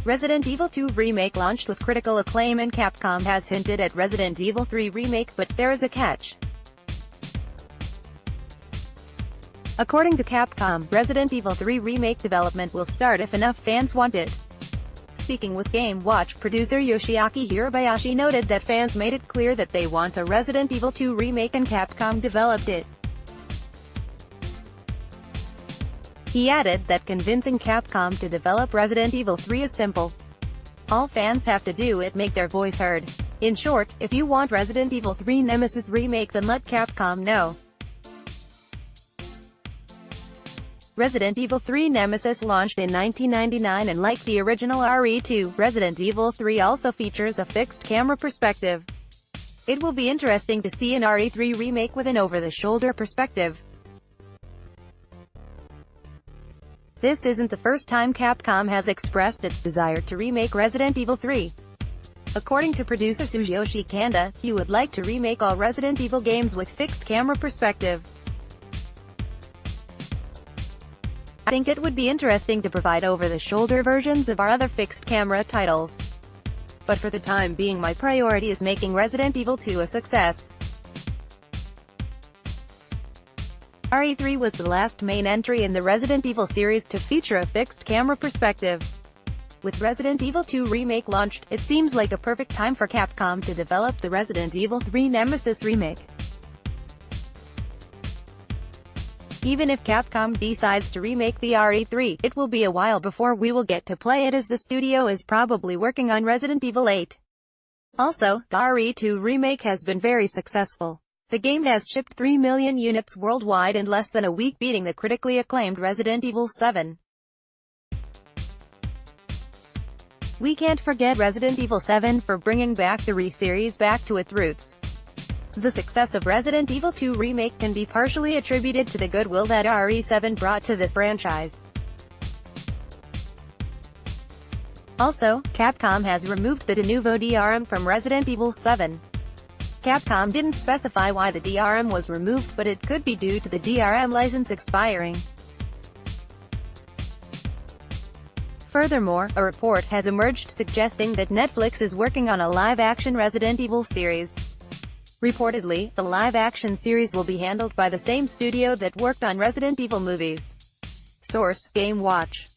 Resident Evil 2 Remake launched with critical acclaim, and Capcom has hinted at Resident Evil 3 Remake, but there is a catch. According to Capcom, Resident Evil 3 Remake development will start if enough fans want it. Speaking with Game Watch, producer Yoshiaki Hirabayashi noted that fans made it clear that they want a Resident Evil 2 remake and Capcom developed it. He added that convincing Capcom to develop Resident Evil 3 is simple. All fans have to do is make their voice heard. In short, if you want Resident Evil 3 Nemesis remake, then let Capcom know. Resident Evil 3 Nemesis launched in 1999, and like the original RE2, Resident Evil 3 also features a fixed camera perspective. It will be interesting to see an RE3 remake with an over-the-shoulder perspective. This isn't the first time Capcom has expressed its desire to remake Resident Evil 3. According to producer Tsuyoshi Kanda, he would like to remake all Resident Evil games with fixed camera perspective. I think it would be interesting to provide over-the-shoulder versions of our other fixed camera titles. But for the time being, my priority is making Resident Evil 2 a success. RE3 was the last main entry in the Resident Evil series to feature a fixed camera perspective. With Resident Evil 2 Remake launched, it seems like a perfect time for Capcom to develop the Resident Evil 3 Nemesis remake. Even if Capcom decides to remake the RE3, it will be a while before we will get to play it, as the studio is probably working on Resident Evil 8. Also, the RE2 remake has been very successful. The game has shipped 3 million units worldwide in less than a week, beating the critically acclaimed Resident Evil 7. We can't forget Resident Evil 7 for bringing back the re-series back to its roots. The success of Resident Evil 2 Remake can be partially attributed to the goodwill that RE7 brought to the franchise. Also, Capcom has removed the de novo DRM from Resident Evil 7. Capcom didn't specify why the DRM was removed, but it could be due to the DRM license expiring. Furthermore, a report has emerged suggesting that Netflix is working on a live-action Resident Evil series. Reportedly, the live-action series will be handled by the same studio that worked on Resident Evil movies. Source: Game Watch.